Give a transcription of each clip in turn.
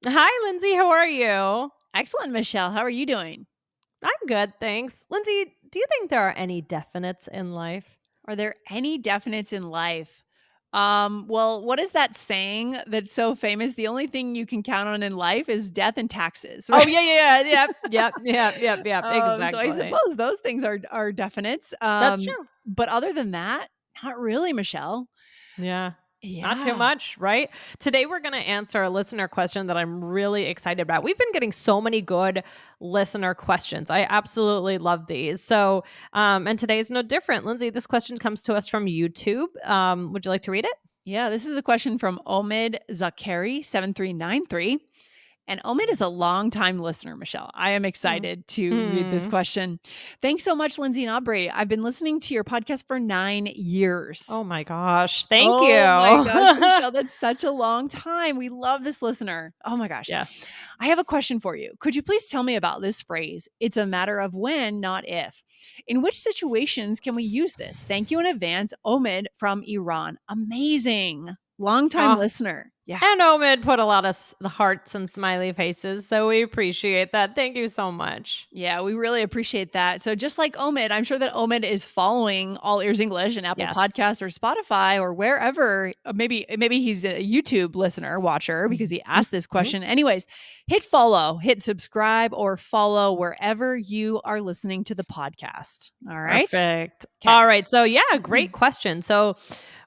Hi, Lindsay. How are you? Excellent, Michelle. How are you doing? I'm good, thanks. Lindsay, do you think there are any definites in life? Are there any definites in life? Well, what is that saying that's so famous? The only thing you can count on in life is death and taxes, Oh, right? yeah, yeah, yeah. Yep. So I Exactly. suppose those things are definites. That's true. But other than that, not really, Michelle. Yeah. Not too Yeah. much, right? Today, we're going to answer a listener question that I'm really excited about. We've been getting so many good listener questions. I absolutely love these. And today is no different. Lindsay, this question comes to us from YouTube. Would you like to read it? Yeah, this is a question from Omid Zakari 7393. And Omid is a longtime listener, Michelle. I am Mm. excited to read this Hmm. question. Thanks so much, Lindsay and Aubrey. I've been listening to your podcast for 9 years. Oh my gosh. Thank Oh my gosh, you. Michelle, that's such a long time. We love this listener. Oh my gosh. Yes. I have a question for you. Could you please tell me about this phrase? It's a matter of when, not if. In which situations can we use this? Thank you in advance, Omid from Iran. Amazing. Longtime Oh, listener. Yeah. and Omid put a lot of the hearts and smiley faces, so we appreciate that. Thank you so much. Yeah, we really appreciate that. So just like Omid, I'm sure that Omid is following All Ears English and Apple Yes. Podcasts or Spotify or wherever. Maybe he's a YouTube listener, watcher because he Mhm. asked this Mhm. question. Anyways, hit follow, hit subscribe or follow wherever you are listening to the podcast. All right? Perfect. Okay. All right. So, yeah, great question. So,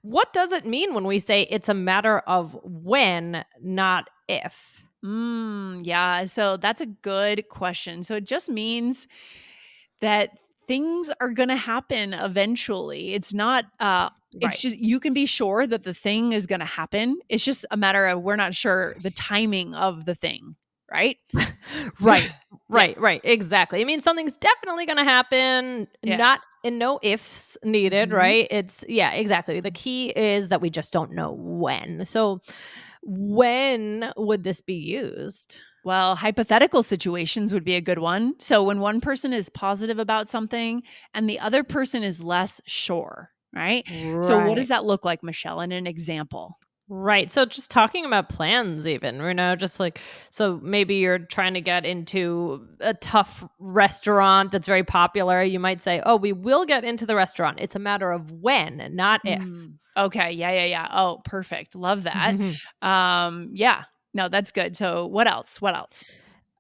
what does it mean when we say it's a matter of when, not if? Yeah, so that's a good question. So it just means that things are going to happen eventually. It's not it's Right. just you can be sure that the thing is going to happen. It's just a matter of we're not sure the timing of the thing, right? Right. Yeah. Right. Exactly. I mean, something's definitely going to happen, Yeah. not and no ifs needed, Mhm. right? It's yeah, exactly. The key is that we just don't know when. So, when would this be used? Well, hypothetical situations would be a good one. So when one person is positive about something and the other person is less sure, right? So what does Right. that look like, Michelle, in an example? Right. So just talking about plans even, just like so maybe you're trying to get into a tough restaurant that's very popular. You might say, "Oh, we will get into the restaurant. It's a matter of when, not if." Okay. Yeah. Oh, perfect. Love that. Yeah. No, that's good. So what else? What else?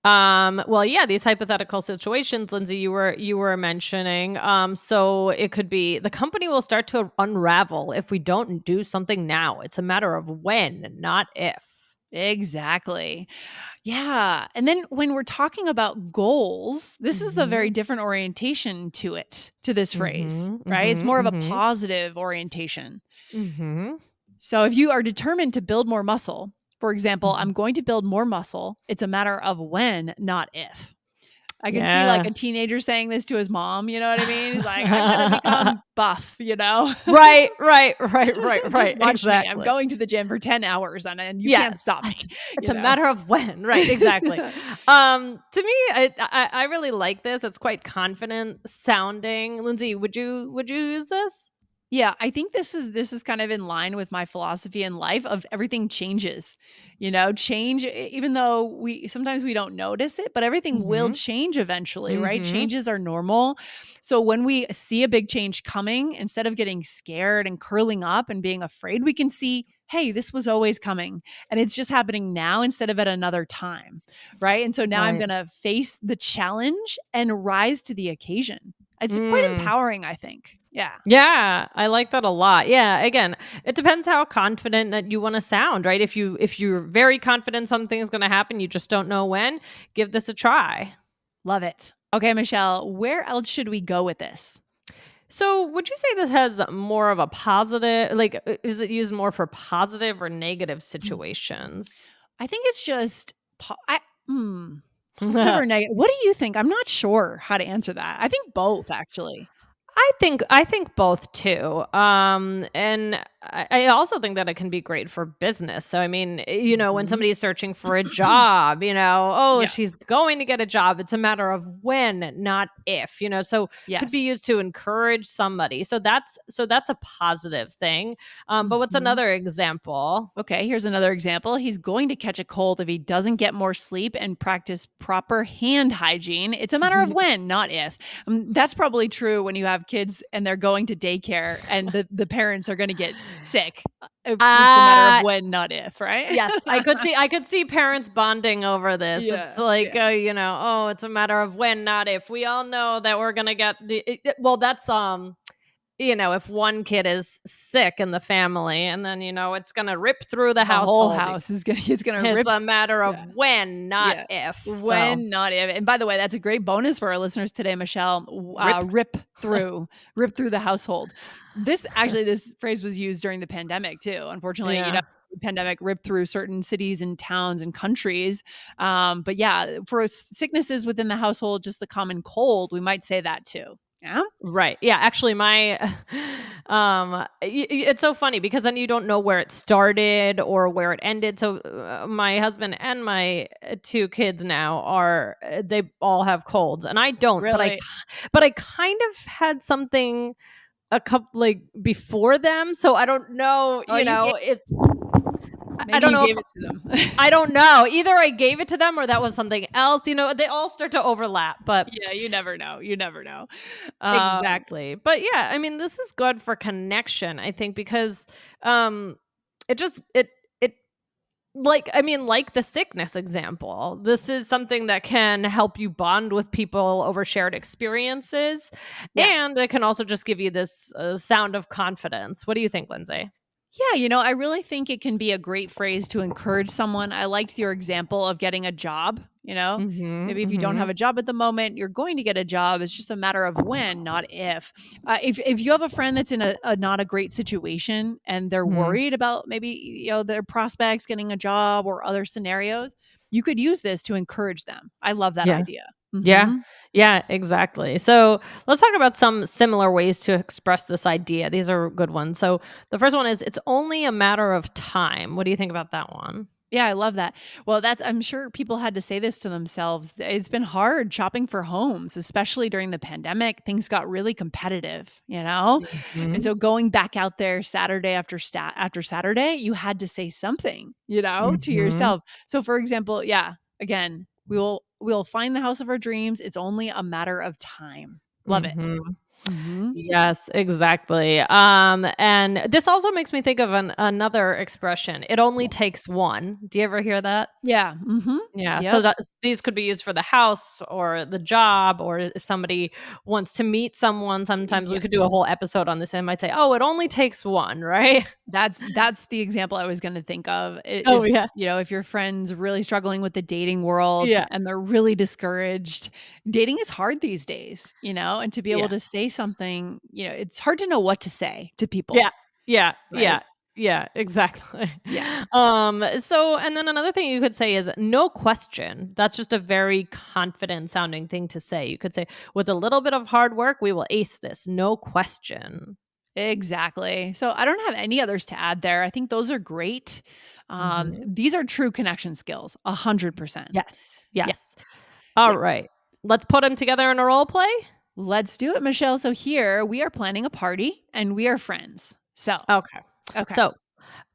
Well, yeah, these hypothetical situations, Lindsay, you were mentioning. So it could be the company will start to unravel if we don't do something now. It's a matter of when, not if. Exactly. Yeah. And then when we're talking about goals, this is a very Mhm. different orientation to this phrase, Mhm. right? It's Mhm. more of a Mhm. positive orientation. Mhm. So if you are determined to build more muscle, for example, Mhm. I'm going to build more muscle, it's a matter of when, not if. I can see like a Yes. teenager saying this to his mom, you know what I mean? He's like, I'm going to become buff. Right. Just watch me. I'm Exactly. going to the gym for 10 hours and you can't Yes. stop It's me, it's you a know? matter of when, right, exactly. To me, I really like this. It's quite confident sounding. Lindsay, would you use this? Yeah, I think this is kind of in line with my philosophy in life of everything changes. Change even though we sometimes we don't notice it, but everything will Mhm. change eventually, right? Mhm. Changes are normal. So when we see a big change coming, instead of getting scared and curling up and being afraid, we can see, hey, this was always coming and it's just happening now instead of at another time, right? And so now I'm Right. going to face the challenge and rise to the occasion. It's quite Mm. empowering, I think. Yeah. Yeah, I like that a lot. Yeah, again, it depends how confident that you wanna sound, right? If you're very confident something's gonna happen, you just don't know when, give this a try. Love it. Okay, Michelle, where else should we go with this? So, would you say this has more of a positive is it used more for positive or negative situations? I think it's just positive or negative. What do you think? I'm not sure how to answer that. I think both actually. I think both too. And I also think that it can be great for business. So, I mean, when Mhm. somebody is searching for a job, oh, Yeah. she's going to get a job. It's a matter of when, not if, so could be Yes. used to encourage somebody. So that's a positive thing. But what's Mhm. another example? Okay, here's another example. He's going to catch a cold if he doesn't get more sleep and practice proper hand hygiene. It's a matter of when, not if. That's probably true when you have kids and they're going to daycare and the parents are going to get sick. It's a matter of Uh when, not if, right? Yes, I could see parents bonding over this. It's Yeah, like, yeah. oh, it's a matter of when, not if. We all know that we're gonna get well, that's if one kid is sick in the family, and then it's gonna rip through the The whole household. house is gonna it's gonna It's rip. a matter of Yeah. when, not Yeah. if. So When, not if. And by the way, that's a great bonus for our listeners today, Michelle. rip. Rip through the household. This phrase was used during the pandemic too. Unfortunately, Yeah. the pandemic ripped through certain cities and towns and countries. But yeah, for sicknesses within the household, just the common cold, we might say that too. Yeah. Right. Yeah, actually my it's so funny because then you don't know where it started or where it ended. So my husband and my two kids now they all have colds and I don't, but Really. but I kind of had something a couple like before them, so I don't know, Oh, you gave it's I maybe don't you know if gave it to them. I don't know. Either I gave it to them or that was something else, they all start to overlap, but Yeah, you never know. You never know. Um, exactly. But yeah, I mean, this is good for connection, I think, because um it just it like I mean, like the sickness example. This is something that can help you bond with people over shared experiences, yeah. and it can also just give you this sound of confidence. What do you think, Lindsay? Yeah, I really think it can be a great phrase to encourage someone. I liked your example of getting a job. Mhm. Maybe if you don't have Mhm. a job at the moment, you're going to get a job. It's just a matter of when, not if. If you have a friend that's in a not a great situation and they're Mhm. worried about maybe their prospects getting a job or other scenarios, you could use this to encourage them. I love that Yeah. idea. Yeah. Hmm. Yeah, exactly. So let's talk about some similar ways to express this idea. These are good ones. So the first one is it's only a matter of time. What do you think about that one? Yeah, I love that. Well, I'm sure people had to say this to themselves. It's been hard shopping for homes, especially during the pandemic. Things got really competitive. And Mhm. so going back out there Saturday after Saturday, you had to say something to Mhm. yourself. So for example, yeah, again, we'll find the house of our dreams. It's only a matter of time. Love it. Mhm. Mhm. Yes, exactly. And this also makes me think of another expression. It only takes one. Do you ever hear that? Yeah. Mhm. Yeah, so Yep. these could be used for the house or the job, or if somebody wants to meet someone, sometimes we could do a Yes. whole episode on this and might say, "Oh, it only takes one," right? That's the example I was gonna think of. Oh, If, yeah. if your friend's really struggling with the dating world Yeah. and they're really discouraged, dating is hard these days, and to be able Yeah. to say something, it's hard to know what to say to Yeah. people, Yeah. right? Yeah. Yeah, exactly. Yeah. So and then another thing you could say is no question. That's just a very confident sounding thing to say. You could say, with a little bit of hard work, we will ace this. No question. Exactly. So I don't have any others to add there. I think those are great. Mhm. These are true connection skills, 100%. Yes. Yeah. Yes. Yeah. All right. Let's put them together in a role play. Let's do it, Michelle. So here we are planning a party and we are friends. So, Okay. okay. So,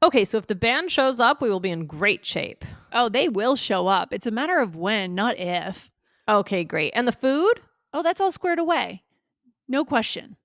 okay, so if the band shows up, we will be in great shape. Oh, they will show up. It's a matter of when, not if. Okay, great. And the food? Oh, that's all squared away. No question.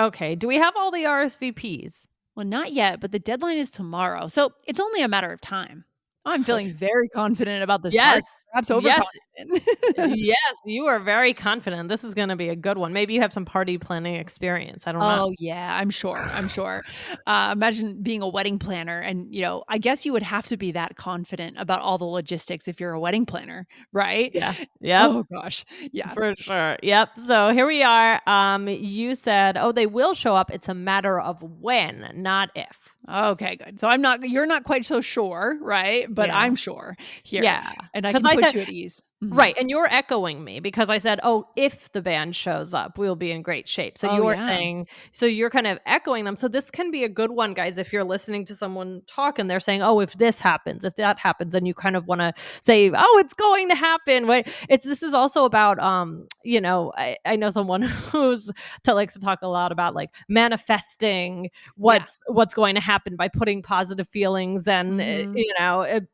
Okay. Do we have all the RSVPs? Well, not yet, but the deadline is tomorrow. So it's only a matter of time. I'm feeling very confident about this Yes. party, perhaps Yes. overconfident. Yes, you are very confident. This is gonna be a good one. Maybe you have some party planning experience. I don't know. Oh, yeah, I'm sure, I'm sure. Imagine being a wedding planner and I guess you would have to be that confident about all the logistics if you're a wedding planner, right? Yeah. Yep. Oh gosh. Yeah. For sure. Yep. So here we are. You said, "Oh, they will show up. It's a matter of when, not if." Okay, good. So you're not quite so sure, right? But Yeah. I'm sure here. Yeah. And I Because can I put said you at ease. Mhm. right, and you're echoing me because I said, "Oh, if the band shows up, we'll be in great shape." So Oh, you're yeah. saying so you're kind of echoing them. So this can be a good one, guys, if you're listening to someone talk and they're saying, "Oh, if this happens, if that happens," and you kind of wanna say, "Oh, it's going to happen." Wait, it's this is also about, I know someone who's likes to talk a lot about, like, manifesting Yeah. what's going to happen by putting positive feelings and, Mhm.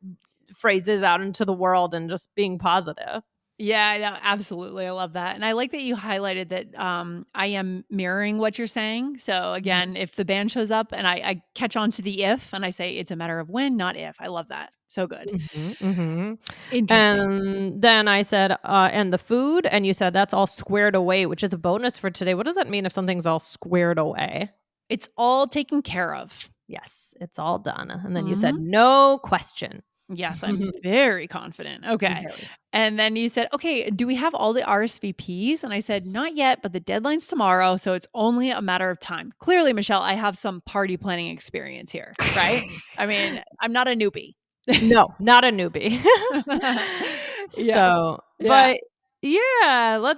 phrases out into the world and just being positive. Yeah, yeah, absolutely. I love that. And I like that you highlighted that I am mirroring what you're saying. So Mhm. again, if the band shows up and I catch on to the if and I say it's a matter of when, not if. I love that. So good. Mhm, mhm. Interesting. And then I said, "And the food?" And you said, "That's all squared away," which is a bonus for today. What does that mean if something's all squared away? It's all taken care of. Yes, it's all done. And then you said, Mhm. "No question." Yes, I'm very confident. Okay. Very. And then you said, "Okay, do we have all the RSVPs?" And I said, "Not yet, but the deadline's tomorrow, so it's only a matter of time." Clearly, Michelle, I have some party planning experience here, right? I mean, I'm not a newbie. No, not a newbie. Yeah. So, Yeah. but yeah,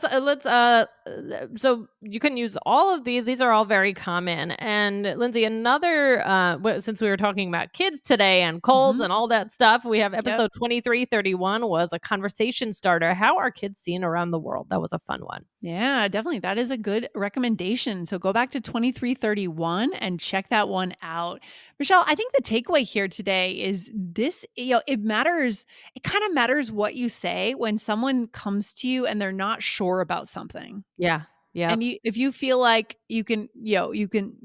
so you can use all of these. These are all very common. And Lindsay, since we were talking about kids today and colds Mhm. and all that stuff, we have Yep. episode 2331 was a conversation starter. How are kids seen around the world? That was a fun one. Yeah, definitely. That is a good recommendation. So go back to 2331 and check that one out. Michelle, I think the takeaway here today is this, it matters. It kind of matters what you say when someone comes to you and they're not sure about something. Yeah. And Yep. if you feel like you can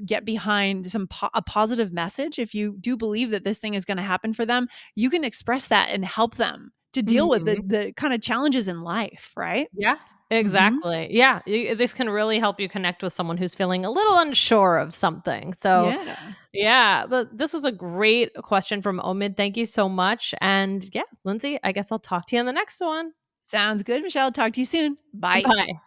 get behind a positive message, if you do believe that this thing is going to happen for them, you can express that and help them to deal with Mhm. the kind of challenges in life, right? Yeah, Mhm. exactly. Yeah, this can really help you connect with someone who's feeling a little unsure of something. So, Yeah. yeah, but this was a great question from Omid. Thank you so much. And yeah, Lindsay, I guess I'll talk to you in the next one. Sounds good, Michelle. Talk to you soon. Bye. Bye.